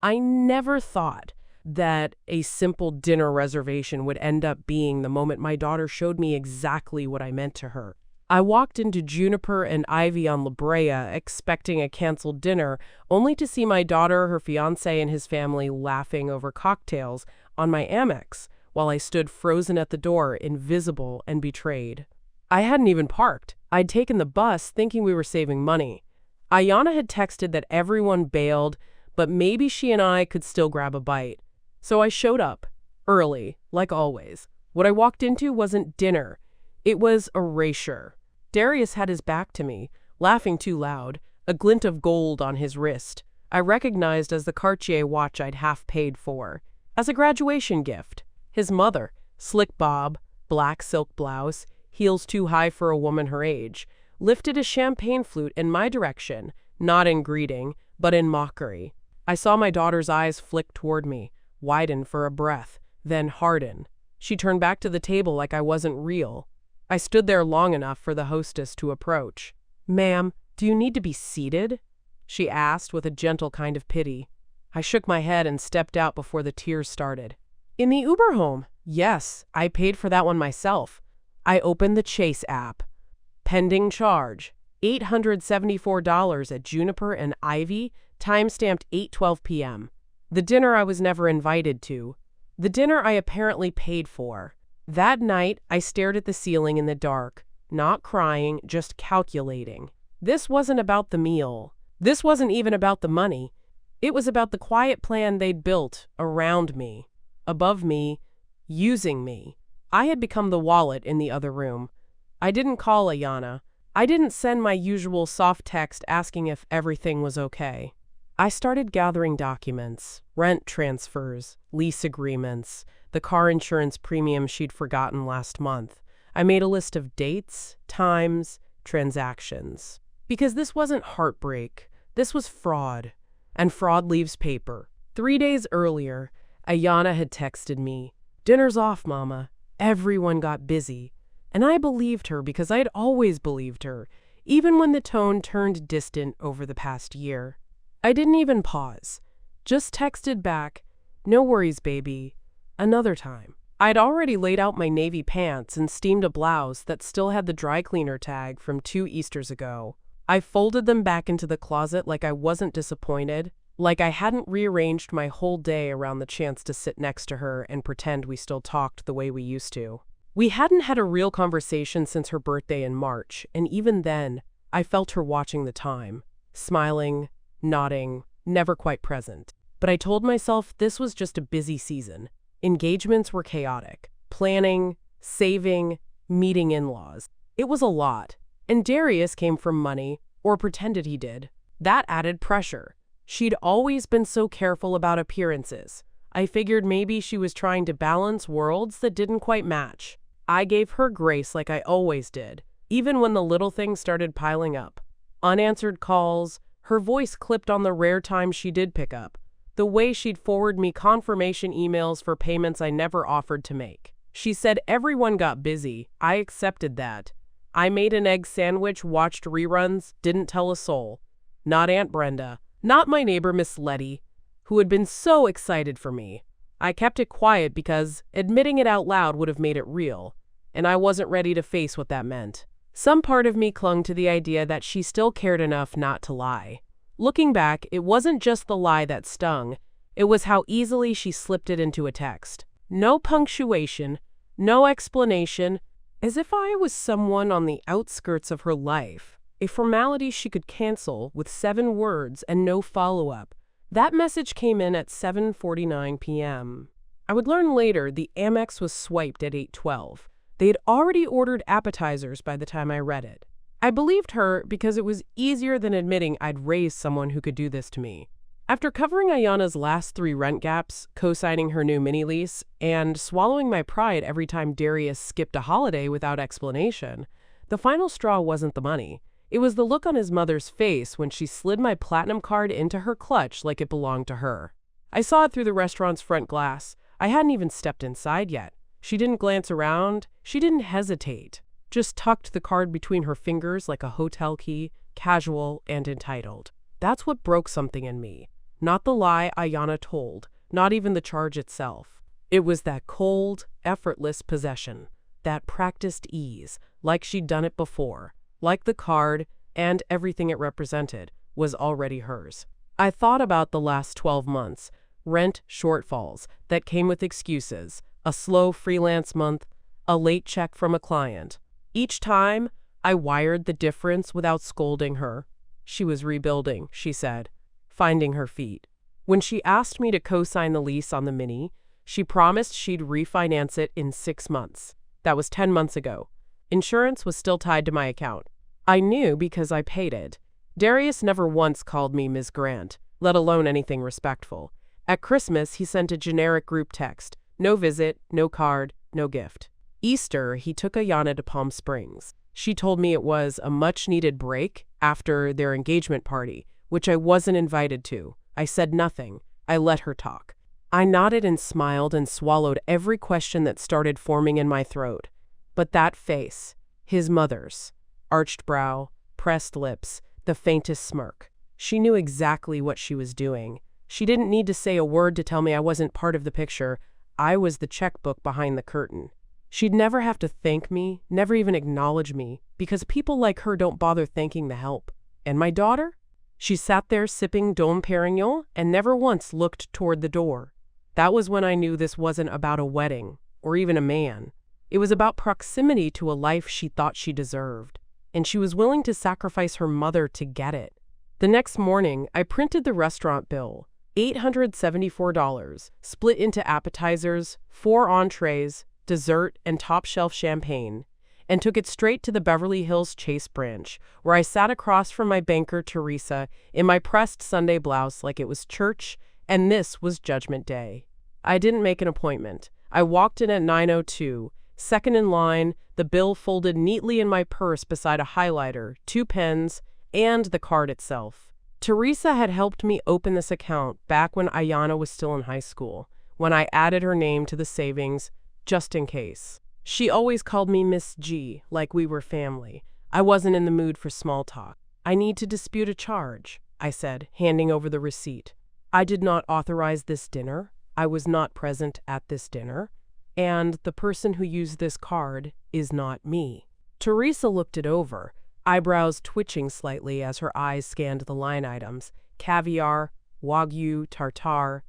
I never thought that a simple dinner reservation would end up being the moment my daughter showed me exactly what I meant to her. I walked into Juniper and Ivy on La Brea expecting a canceled dinner, only to see my daughter, her fiancé, and his family laughing over cocktails on my Amex, while I stood frozen at the door, invisible and betrayed. I hadn't even parked. I'd taken the bus thinking we were saving money. Ayanna had texted that everyone bailed, but maybe she and I could still grab a bite. So I showed up, early, like always. What I walked into wasn't dinner. It was erasure. Darius had his back to me, laughing too loud, a glint of gold on his wrist. I recognized as the Cartier watch I'd half paid for, as a graduation gift. His mother, slick bob, black silk blouse, heels too high for a woman her age, lifted a champagne flute in my direction, not in greeting, but in mockery. I saw my daughter's eyes flick toward me, widen for a breath, then harden. She turned back to the table like I wasn't real. I stood there long enough for the hostess to approach. "Ma'am, do you need to be seated?" she asked with a gentle kind of pity. I shook my head and stepped out before the tears started. "In the Uber home? Yes, I paid for that one myself." I opened the Chase app. Pending charge, $874 at Juniper and Ivy, timestamped 8:12 p.m. The dinner I was never invited to. The dinner I apparently paid for. That night, I stared at the ceiling in the dark, not crying, just calculating. This wasn't about the meal. This wasn't even about the money. It was about the quiet plan they'd built around me, above me, using me. I had become the wallet in the other room. I didn't call Ayanna. I didn't send my usual soft text asking if everything was okay. I started gathering documents, rent transfers, lease agreements, the car insurance premium she'd forgotten last month. I made a list of dates, times, transactions. Because this wasn't heartbreak. This was fraud. And fraud leaves paper. 3 days earlier, Ayanna had texted me, "Dinner's off, Mama." Everyone got busy. And I believed her because I'd always believed her, even when the tone turned distant over the past year. I didn't even pause. Just texted back, "No worries, baby. Another time." I'd already laid out my navy pants and steamed a blouse that still had the dry cleaner tag from 2 Easters ago. I folded them back into the closet like I wasn't disappointed, like I hadn't rearranged my whole day around the chance to sit next to her and pretend we still talked the way we used to. We hadn't had a real conversation since her birthday in March, and even then, I felt her watching the time, smiling, nodding, never quite present. But I told myself this was just a busy season. Engagements were chaotic. Planning, saving, meeting in-laws. It was a lot. And Darius came from money, or pretended he did. That added pressure. She'd always been so careful about appearances. I figured maybe she was trying to balance worlds that didn't quite match. I gave her grace like I always did, even when the little things started piling up. Unanswered calls, her voice clipped on the rare times she did pick up, the way she'd forward me confirmation emails for payments I never offered to make. She said everyone got busy. I accepted that. I made an egg sandwich, watched reruns, didn't tell a soul. Not Aunt Brenda. Not my neighbor Miss Letty, who had been so excited for me. I kept it quiet because admitting it out loud would have made it real, and I wasn't ready to face what that meant. Some part of me clung to the idea that she still cared enough not to lie. Looking back, it wasn't just the lie that stung. It was how easily she slipped it into a text. No punctuation, no explanation, as if I was someone on the outskirts of her life, a formality she could cancel with 7 words and no follow-up. That message came in at 7:49 p.m. I would learn later the Amex was swiped at 8:12. They had already ordered appetizers by the time I read it. I believed her because it was easier than admitting I'd raised someone who could do this to me. After covering Ayanna's last 3 rent gaps, co-signing her new mini-lease, and swallowing my pride every time Darius skipped a holiday without explanation, the final straw wasn't the money. It was the look on his mother's face when she slid my platinum card into her clutch like it belonged to her. I saw it through the restaurant's front glass. I hadn't even stepped inside yet. She didn't glance around. She didn't hesitate. Just tucked the card between her fingers like a hotel key, casual and entitled. That's what broke something in me. Not the lie Ayanna told, not even the charge itself. It was that cold, effortless possession, that practiced ease, like she'd done it before, like the card and everything it represented was already hers. I thought about the last 12 months, rent shortfalls that came with excuses, a slow freelance month, a late check from a client. Each time, I wired the difference without scolding her. She was rebuilding, she said, finding her feet. When she asked me to co-sign the lease on the Mini, she promised she'd refinance it in 6 months. That was 10 months ago. Insurance was still tied to my account. I knew because I paid it. Darius never once called me Ms. Grant, let alone anything respectful. At Christmas, he sent a generic group text. No visit, no card, no gift. Easter, he took Ayanna to Palm Springs. She told me it was a much-needed break after their engagement party, which I wasn't invited to. I said nothing. I let her talk. I nodded and smiled and swallowed every question that started forming in my throat. But that face, his mother's, arched brow, pressed lips, the faintest smirk. She knew exactly what she was doing. She didn't need to say a word to tell me I wasn't part of the picture. I was the checkbook behind the curtain. She'd never have to thank me, never even acknowledge me, because people like her don't bother thanking the help. And my daughter? She sat there sipping Dom Perignon and never once looked toward the door. That was when I knew this wasn't about a wedding, or even a man. It was about proximity to a life she thought she deserved, and she was willing to sacrifice her mother to get it. The next morning, I printed the restaurant bill, $874, split into appetizers, 4 entrees, dessert, and top-shelf champagne, and took it straight to the Beverly Hills Chase branch, where I sat across from my banker, Teresa, in my pressed Sunday blouse like it was church, and this was Judgment Day. I didn't make an appointment. I walked in at 9:02, second in line, the bill folded neatly in my purse beside a highlighter, 2 pens, and the card itself. Teresa had helped me open this account back when Ayanna was still in high school, when I added her name to the savings, just in case. She always called me Miss G, like we were family. I wasn't in the mood for small talk. I need to dispute a charge, I said, handing over the receipt. I did not authorize this dinner. I was not present at this dinner. And the person who used this card is not me. Teresa looked it over, eyebrows twitching slightly as her eyes scanned the line items: caviar, Wagyu tartare,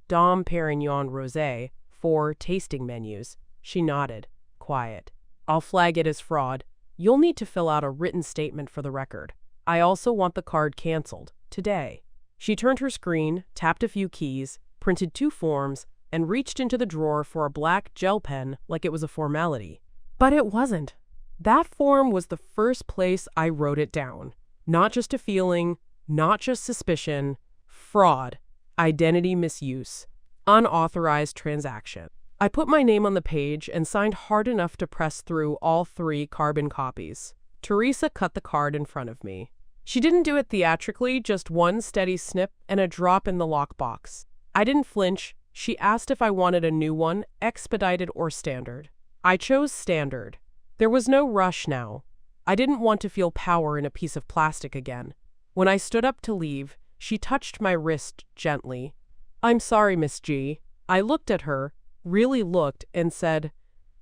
Dom Perignon rosé, 4 tasting menus. She nodded, quiet. I'll flag it as fraud. You'll need to fill out a written statement for the record. I also want the card canceled, today. She turned her screen, tapped a few keys, printed 2 forms, and reached into the drawer for a black gel pen like it was a formality. But it wasn't. That form was the first place I wrote it down. Not just a feeling, not just suspicion, fraud, identity misuse, unauthorized transaction. I put my name on the page and signed hard enough to press through all 3 carbon copies. Teresa cut the card in front of me. She didn't do it theatrically, just one steady snip and a drop in the lockbox. I didn't flinch. She asked if I wanted a new one, expedited or standard. I chose standard. There was no rush now. I didn't want to feel power in a piece of plastic again. When I stood up to leave, she touched my wrist gently. I'm sorry, Miss G. I looked at her, really looked, and said,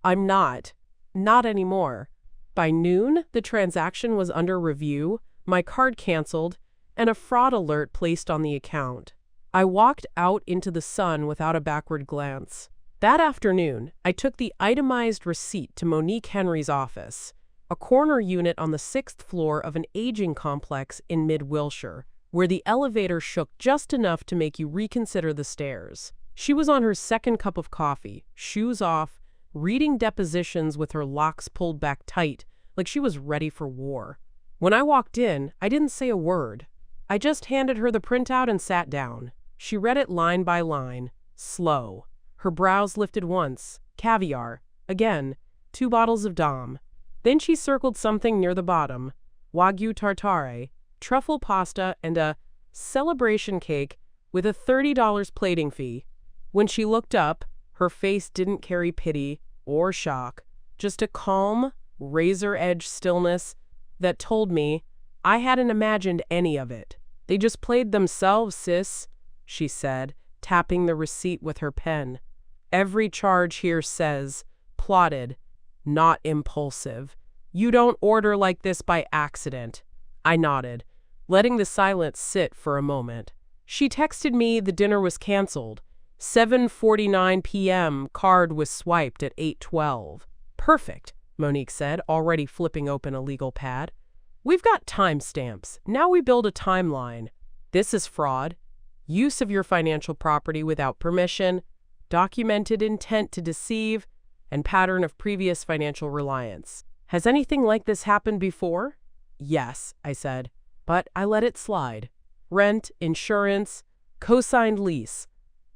I'm not anymore. By noon, the transaction was under review, my card canceled, and a fraud alert placed on the account. I walked out into the sun without a backward glance. That afternoon, I took the itemized receipt to Monique Henry's office, a corner unit on the 6th floor of an aging complex in mid-Wilshire, where the elevator shook just enough to make you reconsider the stairs. She was on her 2nd cup of coffee, shoes off, reading depositions with her locks pulled back tight, like she was ready for war. When I walked in, I didn't say a word. I just handed her the printout and sat down. She read it line by line, slow. Her brows lifted once. Caviar. Again. 2 bottles of Dom. Then she circled something near the bottom. Wagyu tartare, truffle pasta, and a celebration cake with a $30 plating fee. When she looked up, her face didn't carry pity or shock, just a calm, razor-edge stillness that told me I hadn't imagined any of it. They just played themselves, sis. she said, tapping the receipt with her pen. Every charge here says, plotted, not impulsive. You don't order like this by accident. I nodded, letting the silence sit for a moment. She texted me the dinner was canceled. 7:49 p.m. Card was swiped at 8:12. Perfect, Monique said, already flipping open a legal pad. We've got timestamps. Now we build a timeline. This is fraud. Use of your financial property without permission, documented intent to deceive, and pattern of previous financial reliance. Has anything like this happened before? Yes, I said, but I let it slide. Rent, insurance, co-signed lease,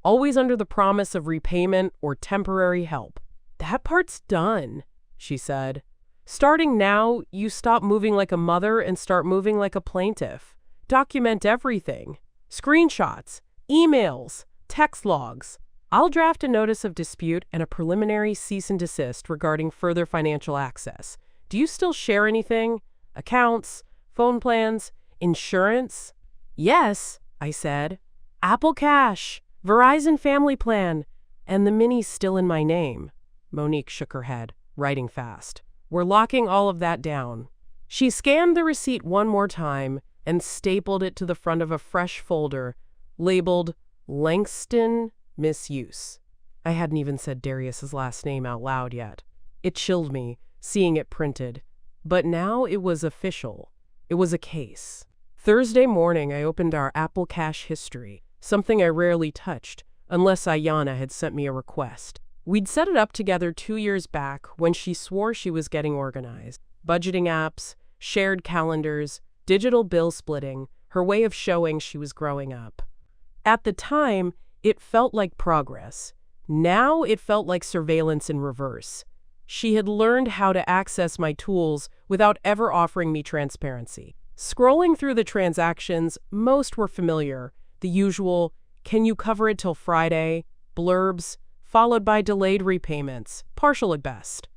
always under the promise of repayment or temporary help. That part's done, she said. Starting now, you stop moving like a mother and start moving like a plaintiff. Document everything. Screenshots, emails, text logs. I'll draft a notice of dispute and a preliminary cease and desist regarding further financial access. Do you still share anything? Accounts, phone plans, insurance? Yes, I said. Apple Cash, Verizon Family Plan, and the Mini's still in my name. Monique shook her head, writing fast. We're locking all of that down. She scanned the receipt one more time and stapled it to the front of a fresh folder labeled Langston Misuse. I hadn't even said Darius's last name out loud yet. It chilled me, seeing it printed. But now it was official. It was a case. Thursday morning, I opened our Apple Cash history, something I rarely touched, unless Ayanna had sent me a request. We'd set it up together 2 years back when she swore she was getting organized. Budgeting apps, shared calendars, digital bill splitting, her way of showing she was growing up. At the time, it felt like progress. Now it felt like surveillance in reverse. She had learned how to access my tools without ever offering me transparency. Scrolling through the transactions, most were familiar. The usual, can you cover it till Friday, blurbs, followed by delayed repayments, partial at best.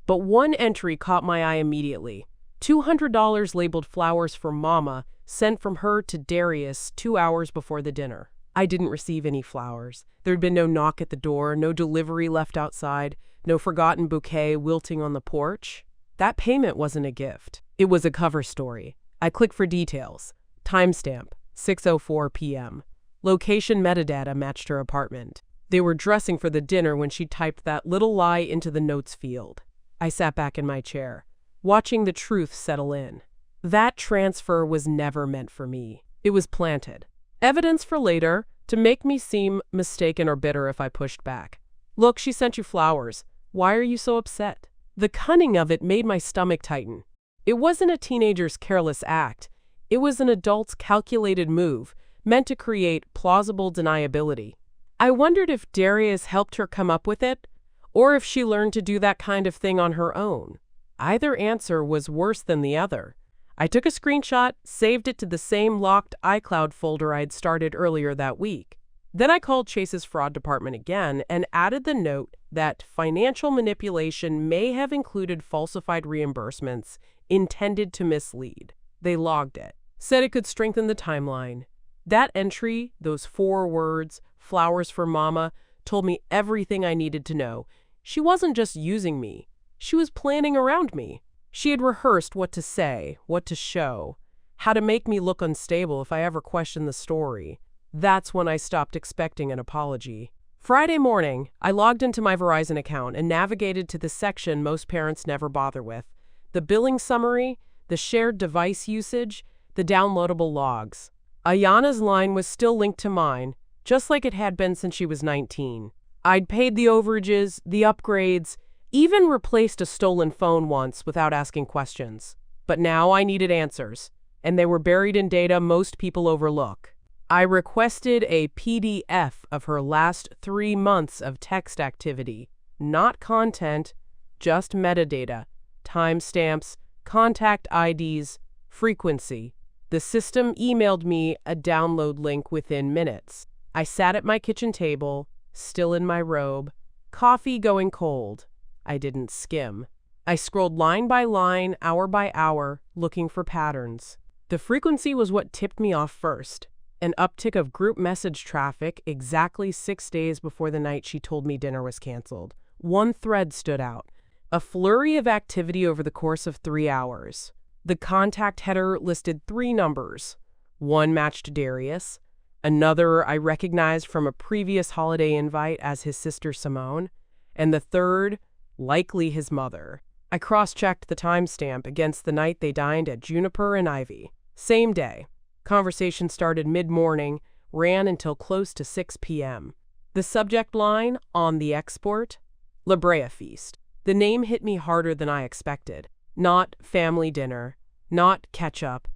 But one entry caught my eye immediately. $200 labeled flowers for Mama, sent from her to Darius 2 hours before the dinner. I didn't receive any flowers. There'd been no knock at the door, no delivery left outside, no forgotten bouquet wilting on the porch. That payment wasn't a gift. It was a cover story. I clicked for details. Timestamp, 6:04 p.m. Location metadata matched her apartment. They were dressing for the dinner when she typed that little lie into the notes field. I sat back in my chair, watching the truth settle in. That transfer was never meant for me. It was planted. Evidence for later, to make me seem mistaken or bitter if I pushed back. Look, she sent you flowers. Why are you so upset? The cunning of it made my stomach tighten. It wasn't a teenager's careless act. It was an adult's calculated move, meant to create plausible deniability. I wondered if Darius helped her come up with it, or if she learned to do that kind of thing on her own. Either answer was worse than the other. I took a screenshot, saved it to the same locked iCloud folder I'd started earlier that week. Then I called Chase's fraud department again and added the note that financial manipulation may have included falsified reimbursements intended to mislead. They logged it, said it could strengthen the timeline. That entry, those 4 words, flowers for Mama, told me everything I needed to know. She wasn't just using me. She was planning around me. She had rehearsed what to say, what to show, how to make me look unstable if I ever questioned the story. That's when I stopped expecting an apology. Friday morning, I logged into my Verizon account and navigated to the section most parents never bother with. The billing summary, the shared device usage, the downloadable logs. Ayanna's line was still linked to mine, just like it had been since she was 19. I'd paid the overages, the upgrades, even replaced a stolen phone once without asking questions. But now I needed answers, and they were buried in data most people overlook. I requested a PDF of her last 3 months of text activity, not content, just metadata, timestamps, contact IDs, frequency. The system emailed me a download link within minutes. I sat at my kitchen table, still in my robe, coffee going cold. I didn't skim. I scrolled line by line, hour by hour, looking for patterns. The frequency was what tipped me off first. an uptick of group message traffic exactly 6 days before the night she told me dinner was canceled. One thread stood out. A flurry of activity over the course of 3 hours. The contact header listed 3 numbers. One matched Darius. Another I recognized from a previous holiday invite as his sister Simone. And the third, likely his mother. I cross-checked the timestamp against the night they dined at Juniper and Ivy. Same day. Conversation started mid-morning, ran until close to 6 p.m. The subject line, on the export, La Brea Feast. The name hit me harder than I expected. Not family dinner, not catch-up,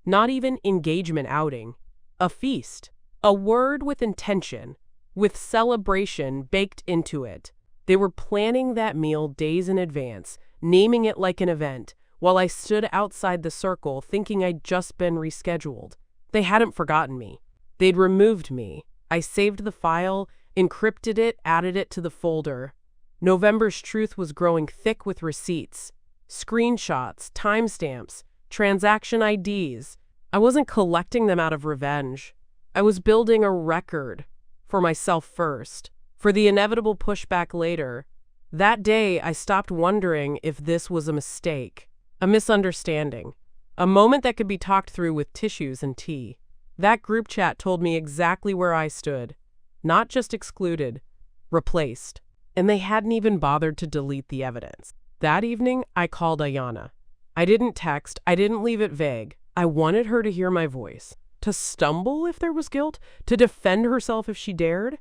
not even engagement outing. A feast. A word with intention, with celebration baked into it. They were planning that meal days in advance, naming it like an event, while I stood outside the circle thinking I'd just been rescheduled. They hadn't forgotten me. They'd removed me. I saved the file, encrypted it, added it to the folder. November's truth was growing thick with receipts, screenshots, timestamps, transaction IDs. I wasn't collecting them out of revenge. I was building a record for myself first, for the inevitable pushback later. That day, I stopped wondering if this was a mistake, a misunderstanding, a moment that could be talked through with tissues and tea. That group chat told me exactly where I stood, not just excluded, replaced. And they hadn't even bothered to delete the evidence. That evening, I called Ayanna. I didn't text, I didn't leave it vague. I wanted her to hear my voice, to stumble if there was guilt, to defend herself if she dared.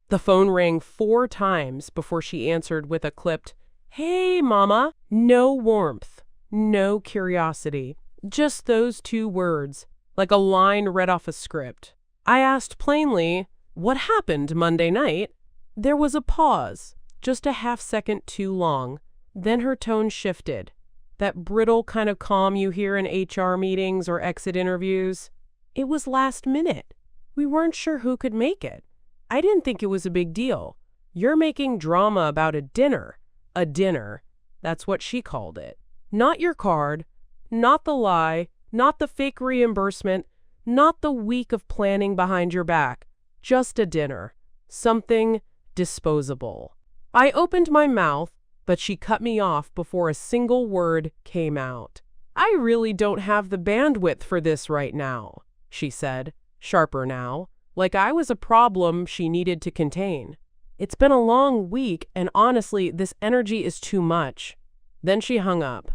The phone rang 4 times before she answered with a clipped, "Hey, Mama." No warmth, no curiosity, just those 2 words, like a line read off a script. I asked plainly, "What happened Monday night?" There was a pause. Just a half-second too long. Then her tone shifted. That brittle kind of calm you hear in HR meetings or exit interviews. "It was last minute. We weren't sure who could make it. I didn't think it was a big deal. You're making drama about a dinner." A dinner. That's what she called it. Not your card. Not the lie. Not the fake reimbursement. Not the week of planning behind your back. Just a dinner. Something disposable. I opened my mouth, but she cut me off before a single word came out. "I really don't have the bandwidth for this right now," she said, sharper now, like I was a problem she needed to contain. "It's been a long week, and honestly, this energy is too much." Then she hung up.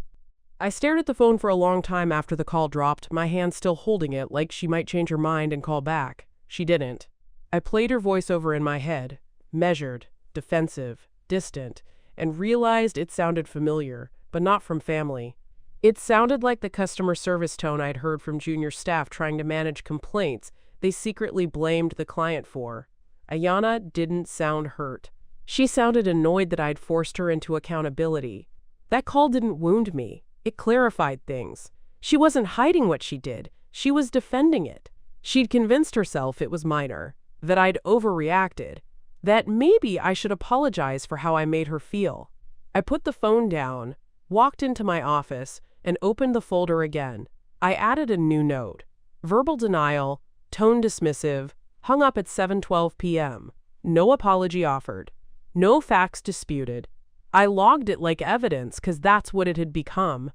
I stared at the phone for a long time after the call dropped, my hand still holding it like she might change her mind and call back. She didn't. I played her voice over in my head, measured, defensive, distant, and realized it sounded familiar, but not from family. It sounded like the customer service tone I'd heard from junior staff trying to manage complaints they secretly blamed the client for. Ayanna didn't sound hurt. She sounded annoyed that I'd forced her into accountability. That call didn't wound me. It clarified things. She wasn't hiding what she did. She was defending it. She'd convinced herself it was minor, that I'd overreacted, that maybe I should apologize for how I made her feel. I put the phone down, walked into my office, and opened the folder again. I added a new note. Verbal denial, tone dismissive, hung up at 7:12 p.m. No apology offered. No facts disputed. I logged it like evidence because that's what it had become.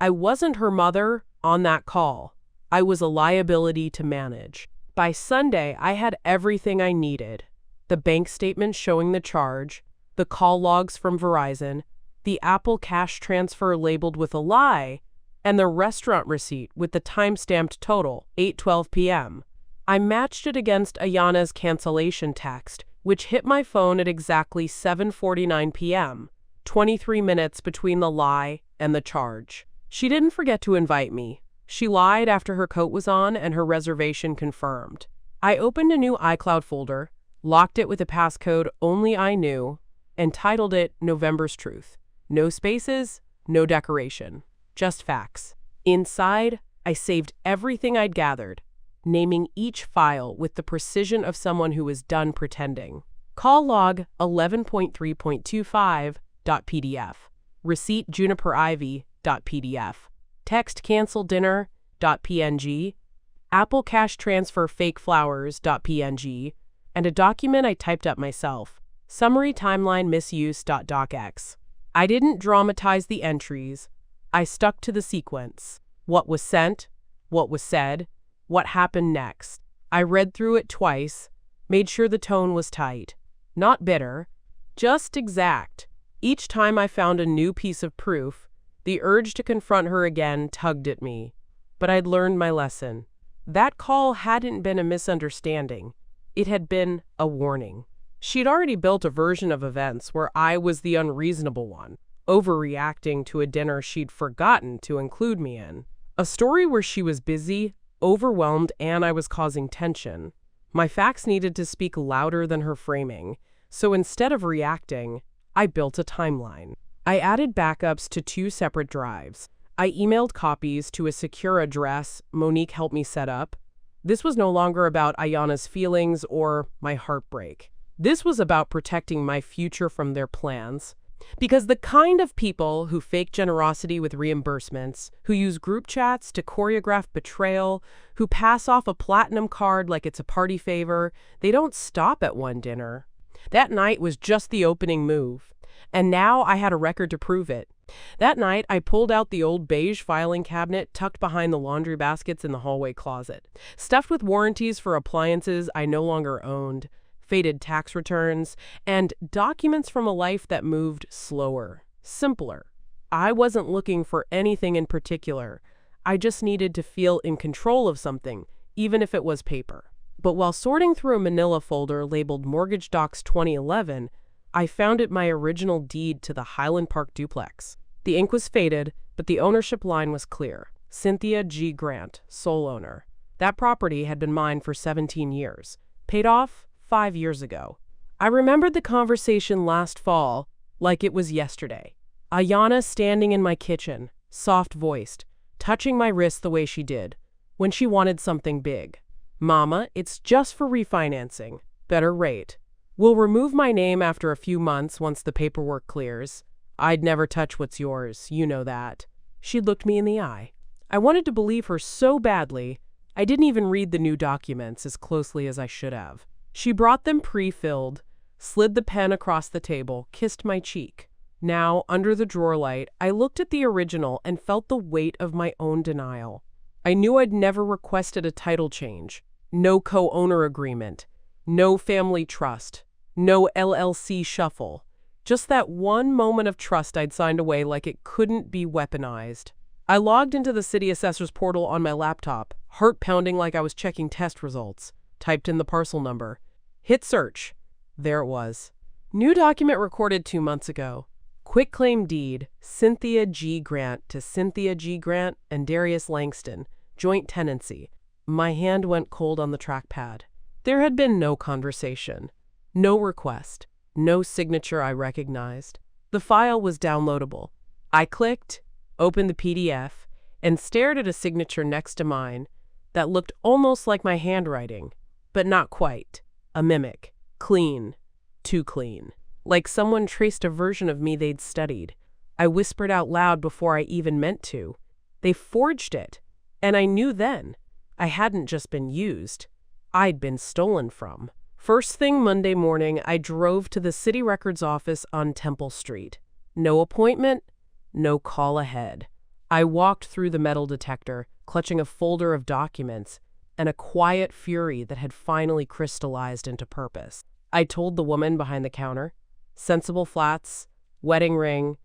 I wasn't her mother on that call. I was a liability to manage. By Sunday, I had everything I needed. The bank statement showing the charge, the call logs from Verizon, the Apple Cash transfer labeled with a lie, and the restaurant receipt with the time-stamped total, 8:12 p.m. I matched it against Ayanna's cancellation text, which hit my phone at exactly 7:49 p.m., 23 minutes between the lie and the charge. She didn't forget to invite me. She lied after her coat was on and her reservation confirmed. I opened a new iCloud folder, locked it with a passcode only I knew, and titled it November's Truth. No spaces, no decoration, just facts. Inside, I saved everything I'd gathered, naming each file with the precision of someone who was done pretending. Call log 11.3.25.pdf. Receipt Juniper Ivy.pdf. Text cancel dinner.png. Apple Cash Transfer Fake Flowers.png, and a document I typed up myself, Summary Timeline Misuse.docx. I didn't dramatize the entries. I stuck to the sequence. What was sent, what was said, what happened next. I read through it twice, made sure the tone was tight. Not bitter, just exact. Each time I found a new piece of proof, the urge to confront her again tugged at me. But I'd learned my lesson. That call hadn't been a misunderstanding. It had been a warning. She'd already built a version of events where I was the unreasonable one, overreacting to a dinner she'd forgotten to include me in. A story where she was busy, overwhelmed, and I was causing tension. My facts needed to speak louder than her framing, so instead of reacting, I built a timeline. I added backups to 2 separate drives. I emailed copies to a secure address Monique helped me set up. This was no longer about Ayana's feelings or my heartbreak. This was about protecting my future from their plans. Because the kind of people who fake generosity with reimbursements, who use group chats to choreograph betrayal, who pass off a platinum card like it's a party favor, they don't stop at one dinner. That night was just the opening move. And now I had a record to prove it. That night, I pulled out the old beige filing cabinet tucked behind the laundry baskets in the hallway closet, stuffed with warranties for appliances I no longer owned, faded tax returns, and documents from a life that moved slower, simpler. I wasn't looking for anything in particular. I just needed to feel in control of something, even if it was paper. But while sorting through a manila folder labeled Mortgage Docs 2011, I found it my original deed to the Highland Park duplex. The ink was faded, but the ownership line was clear. Cynthia G. Grant, sole owner. That property had been mine for 17 years. Paid off 5 years ago. I remembered the conversation last fall like it was yesterday. Ayana standing in my kitchen, soft-voiced, touching my wrist the way she did, when she wanted something big. Mama, it's just for refinancing. Better rate. We'll remove my name after a few months once the paperwork clears. I'd never touch what's yours, you know that. She looked me in the eye. I wanted to believe her so badly, I didn't even read the new documents as closely as I should have. She brought them pre-filled, slid the pen across the table, kissed my cheek. Now, under the drawer light, I looked at the original and felt the weight of my own denial. I knew I'd never requested a title change, no co-owner agreement, no family trust, no LLC shuffle. Just that one moment of trust I'd signed away like it couldn't be weaponized. I logged into the city assessor's portal on my laptop, heart pounding like I was checking test results. Typed in the parcel number. Hit search. There it was. New document recorded 2 months ago. Quitclaim deed, Cynthia G. Grant to Cynthia G. Grant and Darius Langston, joint tenancy. My hand went cold on the trackpad. There had been no conversation, no request, no signature I recognized. The file was downloadable. I clicked, opened the PDF, and stared at a signature next to mine that looked almost like my handwriting, but not quite. A mimic. Clean. Too clean. Like someone traced a version of me they'd studied. I whispered out loud before I even meant to. They forged it. And I knew then. I hadn't just been used. I'd been stolen from. First thing Monday morning, I drove to the city records office on Temple Street. No appointment, no call ahead. I walked through the metal detector, clutching a folder of documents, and a quiet fury that had finally crystallized into purpose. I told the woman behind the counter, sensible flats, wedding ring,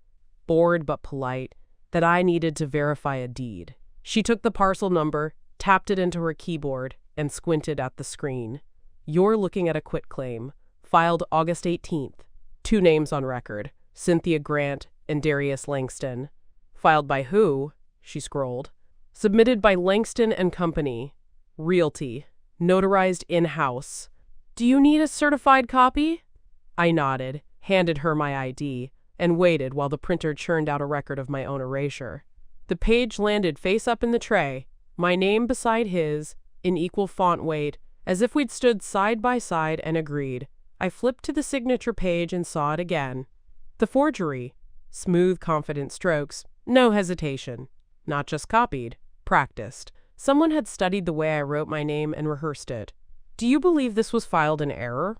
bored but polite, that I needed to verify a deed. She took the parcel number, tapped it into her keyboard, and squinted at the screen. You're looking at a quitclaim, filed August 18th. 2 names on record, Cynthia Grant and Darius Langston. Filed by who? She scrolled. Submitted by Langston and Company. Realty. Notarized in-house. Do you need a certified copy? I nodded, handed her my ID, and waited while the printer churned out a record of my own erasure. The page landed face up in the tray, my name beside his, in equal font weight, as if we'd stood side by side and agreed. I flipped to the signature page and saw it again. The forgery. Smooth, confident strokes. No hesitation. Not just copied. Practiced. Someone had studied the way I wrote my name and rehearsed it. "Do you believe this was filed in error?"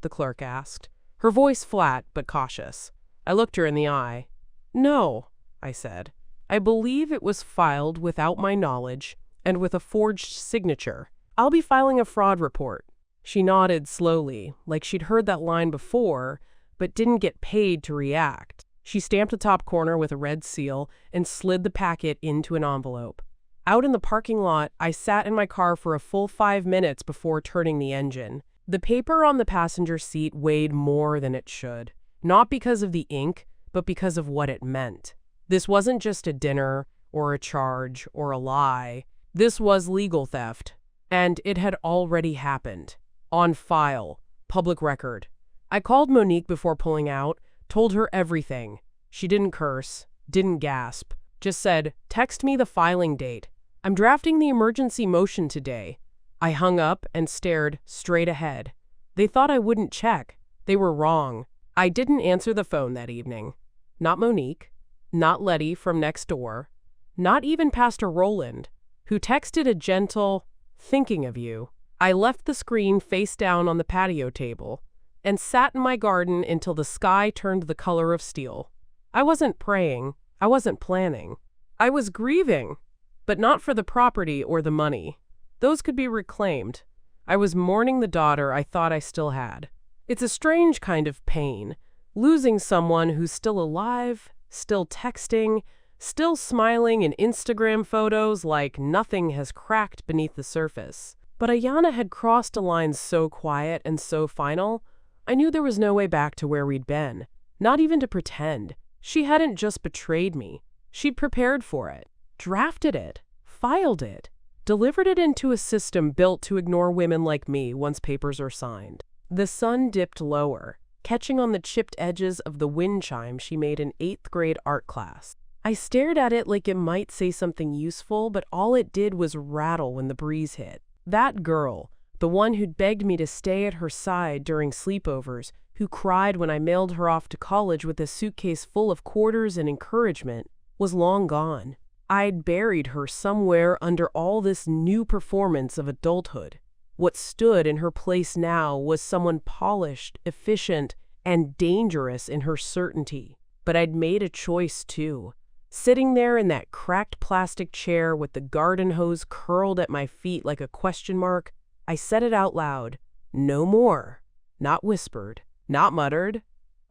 the clerk asked, her voice flat but cautious. I looked her in the eye. "No," I said. "I believe it was filed without my knowledge and with a forged signature. I'll be filing a fraud report." She nodded slowly, like she'd heard that line before, but didn't get paid to react. She stamped the top corner with a red seal and slid the packet into an envelope. Out in the parking lot, I sat in my car for a full 5 minutes before turning the engine. The paper on the passenger seat weighed more than it should, not because of the ink, but because of what it meant. This wasn't just a dinner, or a charge, or a lie. This was legal theft, and it had already happened. On file, public record. I called Monique before pulling out, told her everything. She didn't curse, didn't gasp, just said, "Text me the filing date. I'm drafting the emergency motion today." I hung up and stared straight ahead. They thought I wouldn't check. They were wrong. I didn't answer the phone that evening. Not Monique, not Letty from next door, not even Pastor Roland, who texted a gentle, "Thinking of you." I left the screen face down on the patio table and sat in my garden until the sky turned the color of steel. I wasn't praying. I wasn't planning. I was grieving, but not for the property or the money. Those could be reclaimed. I was mourning the daughter I thought I still had. It's a strange kind of pain, losing someone who's still alive, still texting, still smiling in Instagram photos like nothing has cracked beneath the surface. But Ayanna had crossed a line so quiet and so final, I knew there was no way back to where we'd been. Not even to pretend. She hadn't just betrayed me. She'd prepared for it, drafted it, filed it, delivered it into a system built to ignore women like me once papers are signed. The sun dipped lower, catching on the chipped edges of the wind chime she made in 8th grade art class. I stared at it like it might say something useful, but all it did was rattle when the breeze hit. That girl, the one who'd begged me to stay at her side during sleepovers, who cried when I mailed her off to college with a suitcase full of quarters and encouragement, was long gone. I'd buried her somewhere under all this new performance of adulthood. What stood in her place now was someone polished, efficient, and dangerous in her certainty. But I'd made a choice too. Sitting there in that cracked plastic chair with the garden hose curled at my feet like a question mark, I said it out loud. No more. Not whispered. Not muttered.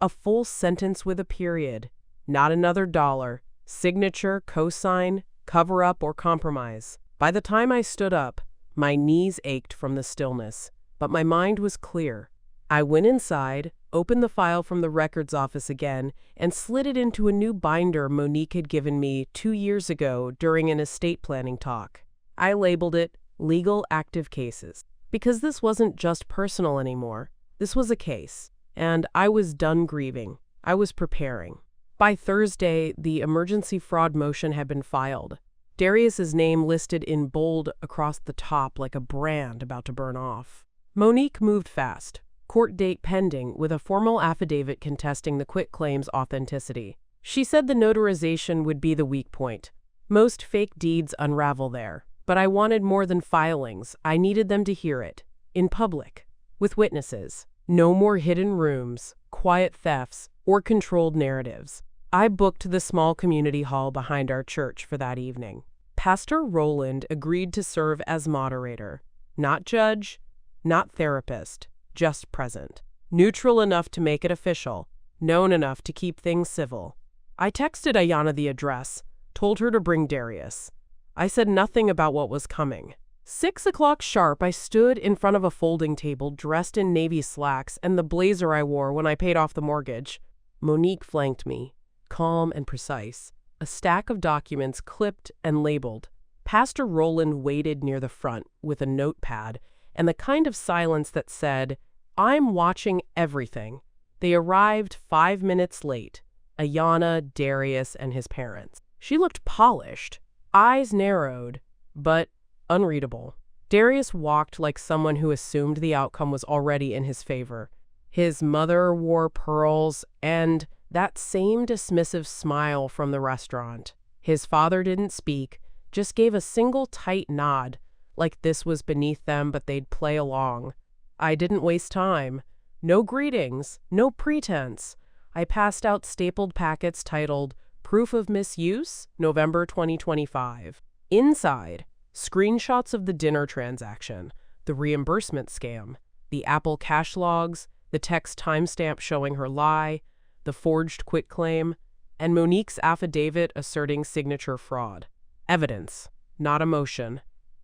A full sentence with a period. Not another dollar. Signature, cosign, cover-up, or compromise. By the time I stood up, my knees ached from the stillness, but my mind was clear. I went inside, opened the file from the records office again, and slid it into a new binder Monique had given me 2 years ago during an estate planning talk. I labeled it Legal Active Cases, because this wasn't just personal anymore. This was a case, and I was done grieving. I was preparing. By Thursday, the emergency fraud motion had been filed. Darius's name listed in bold across the top like a brand about to burn off. Monique moved fast, court date pending, with a formal affidavit contesting the quitclaim's authenticity. She said the notarization would be the weak point. Most fake deeds unravel there, but I wanted more than filings. I needed them to hear it, in public, with witnesses. No more hidden rooms, quiet thefts, or controlled narratives. I booked the small community hall behind our church for that evening. Pastor Roland agreed to serve as moderator. Not judge, not therapist, just present. Neutral enough to make it official, known enough to keep things civil. I texted Ayanna the address, told her to bring Darius. I said nothing about what was coming. 6 o'clock sharp, I stood in front of a folding table dressed in navy slacks and the blazer I wore when I paid off the mortgage. Monique flanked me, calm and precise, a stack of documents clipped and labeled. Pastor Roland waited near the front with a notepad and the kind of silence that said, "I'm watching everything." They arrived 5 minutes late, Ayanna, Darius, and his parents. She looked polished, eyes narrowed, but unreadable. Darius walked like someone who assumed the outcome was already in his favor. His mother wore pearls and that same dismissive smile from the restaurant. His father didn't speak, just gave a single tight nod, like this was beneath them but they'd play along. I didn't waste time. No greetings, no pretense. I passed out stapled packets titled Proof of Misuse, November 2025. Inside, screenshots of the dinner transaction, the reimbursement scam, the Apple cash logs, the text timestamp showing her lie, the forged quitclaim, and Monique's affidavit asserting signature fraud. Evidence, not emotion.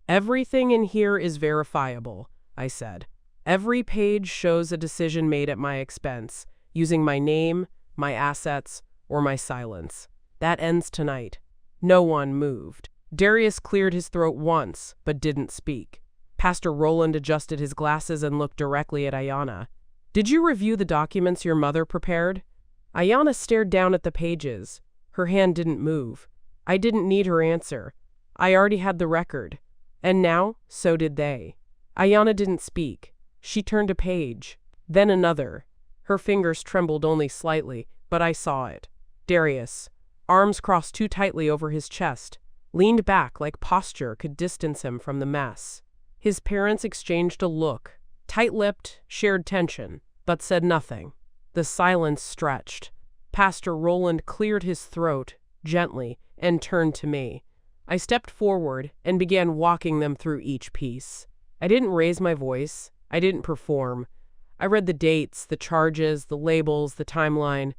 Everything in here is verifiable, I said. Every page shows a decision made at my expense, using my name, my assets, or my silence. That ends tonight. No one moved. Darius cleared his throat once, but didn't speak. Pastor Roland adjusted his glasses and looked directly at Ayanna. Did you review the documents your mother prepared? Ayanna stared down at the pages. Her hand didn't move. I didn't need her answer. I already had the record. And now, so did they. Ayanna didn't speak. She turned a page, then another. Her fingers trembled only slightly, but I saw it. Darius, arms crossed too tightly over his chest, leaned back like posture could distance him from the mess. His parents exchanged a look, tight-lipped, shared tension, but said nothing. The silence stretched. Pastor Roland cleared his throat, gently, and turned to me. I stepped forward and began walking them through each piece. I didn't raise my voice. I didn't perform. I read the dates, the charges, the labels, the timeline.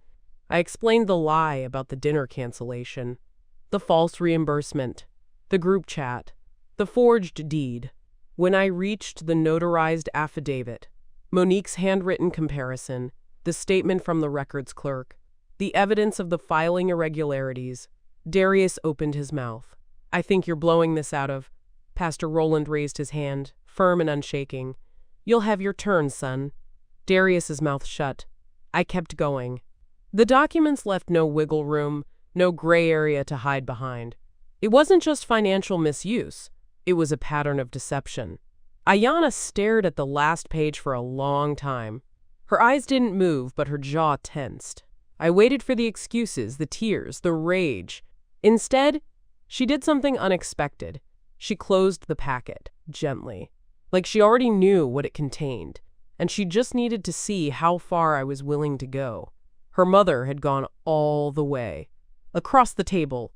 I explained the lie about the dinner cancellation, the false reimbursement, the group chat, the forged deed. When I reached the notarized affidavit, Monique's handwritten comparison, the statement from the records clerk, the evidence of the filing irregularities, Darius opened his mouth. I think you're blowing this out of... Pastor Roland raised his hand, firm and unshaking. You'll have your turn, son. Darius's mouth shut. I kept going. The documents left no wiggle room, no gray area to hide behind. It wasn't just financial misuse. It was a pattern of deception. Ayanna stared at the last page for a long time. Her eyes didn't move, but her jaw tensed. I waited for the excuses, the tears, the rage. Instead, she did something unexpected. She closed the packet, gently, like she already knew what it contained, and she just needed to see how far I was willing to go. Her mother had gone all the way. Across the table,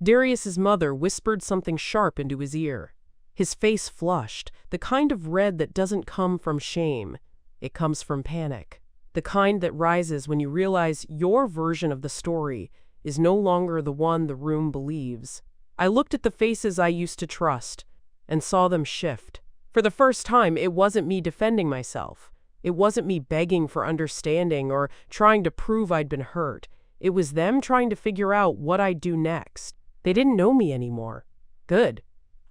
Darius's mother whispered something sharp into his ear. His face flushed, the kind of red that doesn't come from shame. It comes from panic, the kind that rises when you realize your version of the story is no longer the one the room believes. I looked at the faces I used to trust and saw them shift. For the first time, it wasn't me defending myself. It wasn't me begging for understanding or trying to prove I'd been hurt. It was them trying to figure out what I'd do next. They didn't know me anymore. Good.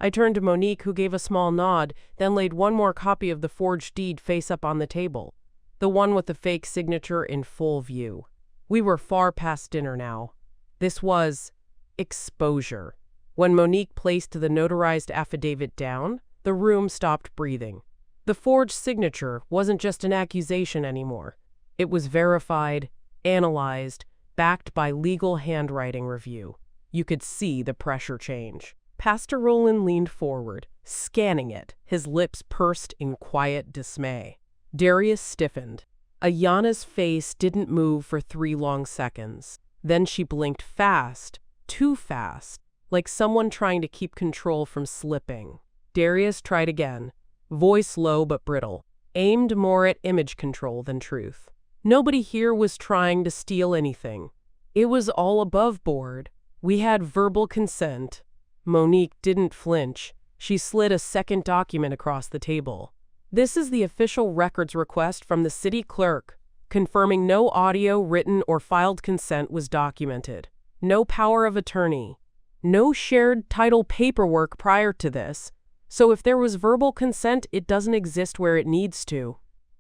I turned to Monique, who gave a small nod, then laid one more copy of the forged deed face up on the table, the one with the fake signature in full view. We were far past dinner now. This was exposure. When Monique placed the notarized affidavit down, the room stopped breathing. The forged signature wasn't just an accusation anymore. It was verified, analyzed, backed by legal handwriting review. You could see the pressure change. Pastor Roland leaned forward, scanning it, his lips pursed in quiet dismay. Darius stiffened. Ayanna's face didn't move for 3 long seconds. Then she blinked fast, too fast, like someone trying to keep control from slipping. Darius tried again, voice low but brittle, aimed more at image control than truth. Nobody here was trying to steal anything. It was all above board. We had verbal consent. Monique didn't flinch. She slid a second document across the table. This is the official records request from the city clerk, confirming no audio, written, or filed consent was documented. No power of attorney. No shared title paperwork prior to this. So if there was verbal consent, it doesn't exist where it needs to.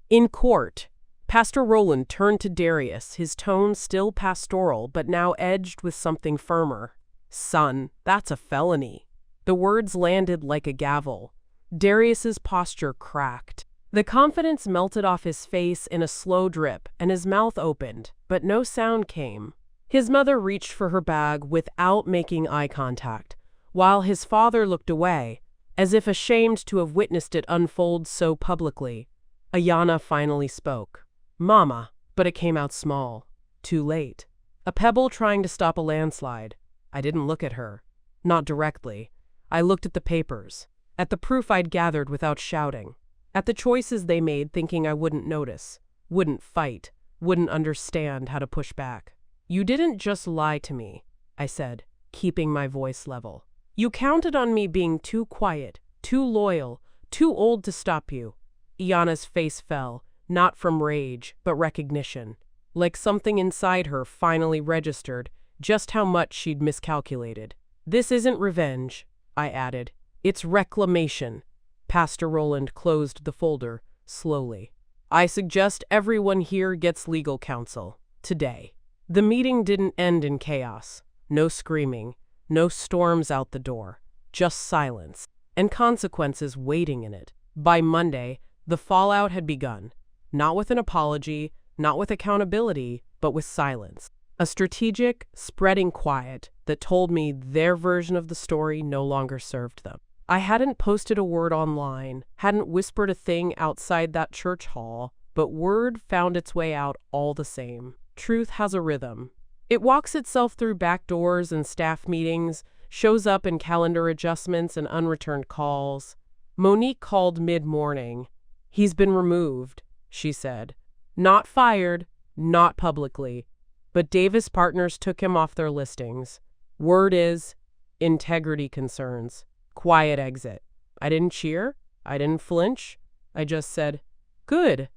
In court, Pastor Roland turned to Darius, his tone still pastoral, but now edged with something firmer. Son, that's a felony. The words landed like a gavel. Darius's posture cracked. The confidence melted off his face in a slow drip, and his mouth opened, but no sound came. His mother reached for her bag without making eye contact, while his father looked away, as if ashamed to have witnessed it unfold so publicly. Ayanna finally spoke. "Mama," but it came out small. Too late. A pebble trying to stop a landslide. I didn't look at her. Not directly. I looked at the papers. At the proof I'd gathered without shouting. At the choices they made thinking I wouldn't notice. Wouldn't fight. Wouldn't understand how to push back. "You didn't just lie to me," I said, keeping my voice level. "You counted on me being too quiet, too loyal, too old to stop you." Ayanna's face fell, not from rage, but recognition. Like something inside her finally registered just how much she'd miscalculated. "This isn't revenge," I added. "It's reclamation." Pastor Roland closed the folder, slowly. "I suggest everyone here gets legal counsel. Today." The meeting didn't end in chaos. No screaming, no storms out the door. Just silence, and consequences waiting in it. By Monday, the fallout had begun. Not with an apology, not with accountability, but with silence. A strategic, spreading quiet that told me their version of the story no longer served them. I hadn't posted a word online, hadn't whispered a thing outside that church hall, but word found its way out all the same. Truth has a rhythm. It walks itself through back doors and staff meetings, shows up in calendar adjustments and unreturned calls. Monique called mid-morning. "He's been removed," she said. "Not fired, not publicly, but Davis Partners took him off their listings. Word is, integrity concerns. Quiet exit." I didn't cheer. I didn't flinch. I just said, "Good,"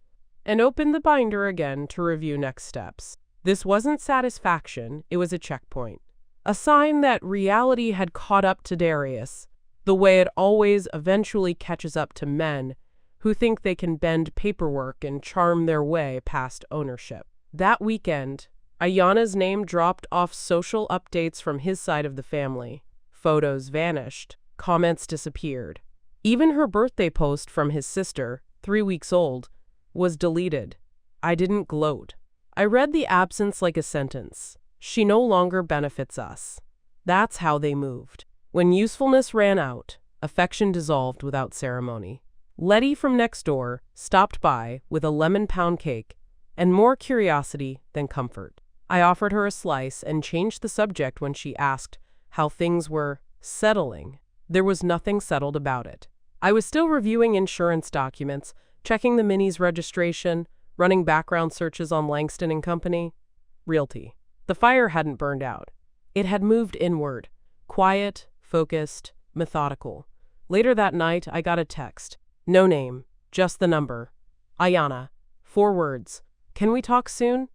and opened the binder again to review next steps. This wasn't satisfaction, it was a checkpoint. A sign that reality had caught up to Darius, the way it always eventually catches up to men who think they can bend paperwork and charm their way past ownership. That weekend, Ayanna's name dropped off social updates from his side of the family. Photos vanished. Comments disappeared. Even her birthday post from his sister, 3 weeks old, was deleted. I didn't gloat. I read the absence like a sentence. She no longer benefits us. That's how they moved. When usefulness ran out, affection dissolved without ceremony. Letty from next door stopped by with a lemon pound cake and more curiosity than comfort. I offered her a slice and changed the subject when she asked how things were settling. There was nothing settled about it. I was still reviewing insurance documents, checking the Mini's registration, running background searches on Langston and Company. Realty. The fire hadn't burned out. It had moved inward, quiet, focused, methodical. Later that night, I got a text. No name, just the number. Ayanna. 4 words. "Can we talk soon?"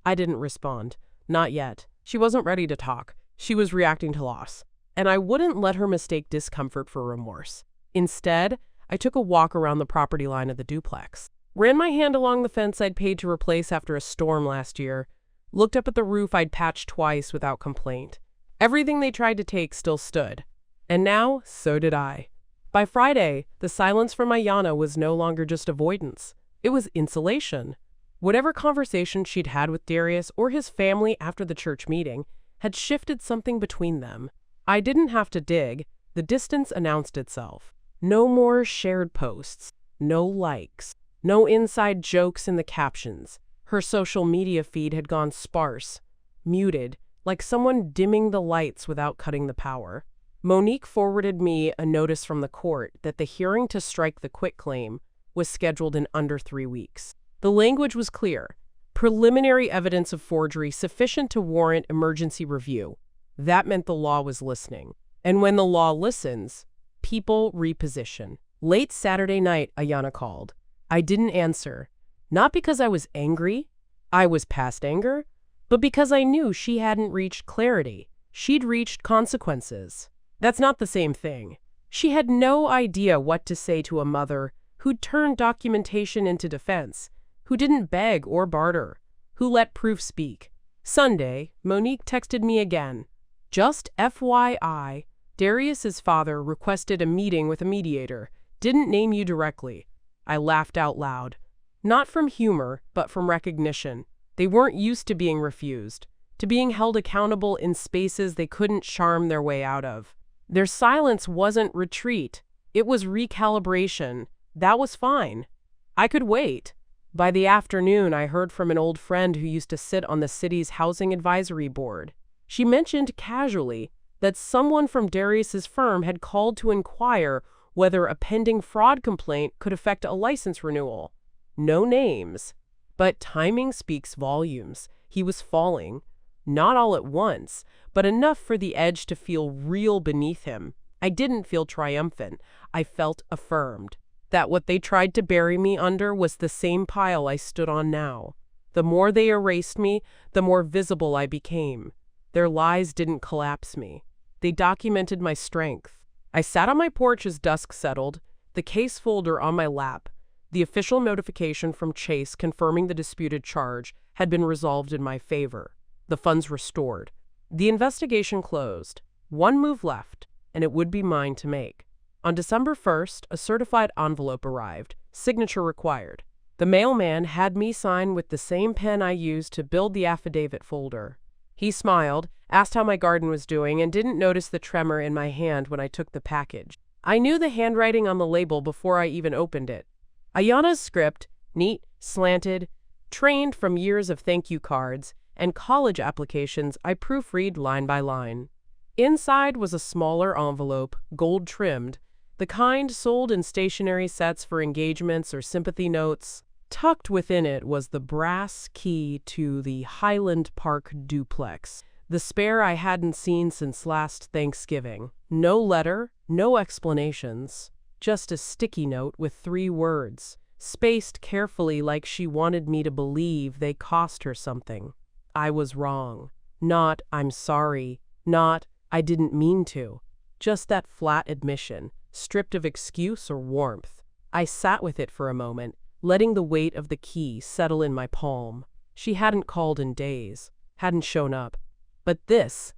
I didn't respond. Not yet. She wasn't ready to talk. She was reacting to loss. And I wouldn't let her mistake discomfort for remorse. Instead, I took a walk around the property line of the duplex. Ran my hand along the fence I'd paid to replace after a storm last year. Looked up at the roof I'd patched twice without complaint. Everything they tried to take still stood. And now, so did I. By Friday, the silence from Ayanna was no longer just avoidance. It was insulation. Whatever conversation she'd had with Darius or his family after the church meeting had shifted something between them. I didn't have to dig. The distance announced itself. No more shared posts. No likes. No inside jokes in the captions. Her social media feed had gone sparse, muted, like someone dimming the lights without cutting the power. Monique forwarded me a notice from the court that the hearing to strike the quitclaim was scheduled in under 3 weeks. The language was clear. Preliminary evidence of forgery sufficient to warrant emergency review. That meant the law was listening. And when the law listens, people reposition. Late Saturday night, Ayanna called. I didn't answer. Not because I was angry. I was past anger. But because I knew she hadn't reached clarity. She'd reached consequences. That's not the same thing. She had no idea what to say to a mother who'd turned documentation into defense, who didn't beg or barter, who let proof speak. Sunday, Monique texted me again. Just FYI, Darius's father requested a meeting with a mediator. Didn't name you directly. I laughed out loud. Not from humor, but from recognition. They weren't used to being refused, to being held accountable in spaces they couldn't charm their way out of. Their silence wasn't retreat. It was recalibration. That was fine. I could wait. By the afternoon, I heard from an old friend who used to sit on the city's housing advisory board. She mentioned casually that someone from Darius's firm had called to inquire whether a pending fraud complaint could affect a license renewal. No names. But timing speaks volumes. He was falling. Not all at once, but enough for the edge to feel real beneath him. I didn't feel triumphant. I felt affirmed that what they tried to bury me under was the same pile I stood on now. The more they erased me, the more visible I became. Their lies didn't collapse me. They documented my strength. I sat on my porch as dusk settled, the case folder on my lap. The official notification from Chase confirming the disputed charge had been resolved in my favor. The funds restored. The investigation closed. One move left, and it would be mine to make. On December 1st, a certified envelope arrived, signature required. The mailman had me sign with the same pen I used to build the affidavit folder. He smiled, asked how my garden was doing, and didn't notice the tremor in my hand when I took the package. I knew the handwriting on the label before I even opened it. Ayana's script, neat, slanted, trained from years of thank you cards and college applications, I proofread line by line. Inside was a smaller envelope, gold-trimmed, the kind sold in stationery sets for engagements or sympathy notes. Tucked within it was the brass key to the Highland Park duplex, the spare I hadn't seen since last Thanksgiving. No letter, no explanations, just a sticky note with 3 words, spaced carefully like she wanted me to believe they cost her something. I was wrong. Not, I'm sorry. Not, I didn't mean to. Just that flat admission, stripped of excuse or warmth. I sat with it for a moment, letting the weight of the key settle in my palm. She hadn't called in days, hadn't shown up. But this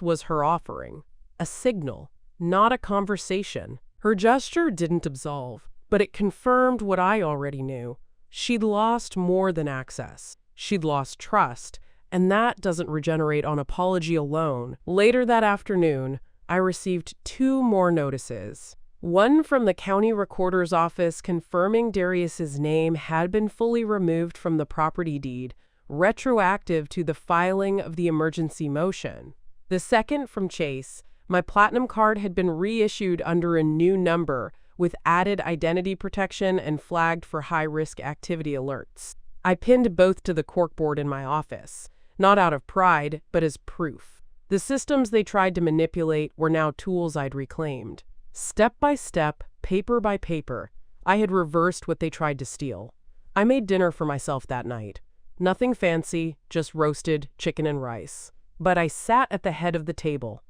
was her offering. A signal, not a conversation. Her gesture didn't absolve, but it confirmed what I already knew. She'd lost more than access. She'd lost trust, and that doesn't regenerate on apology alone. Later that afternoon, I received 2 more notices. One from the county recorder's office confirming Darius's name had been fully removed from the property deed, retroactive to the filing of the emergency motion. The second from Chase, my platinum card had been reissued under a new number with added identity protection and flagged for high-risk activity alerts. I pinned both to the corkboard in my office, not out of pride, but as proof. The systems they tried to manipulate were now tools I'd reclaimed. Step by step, paper by paper, I had reversed what they tried to steal. I made dinner for myself that night. Nothing fancy, just roasted chicken and rice. But I sat at the head of the table,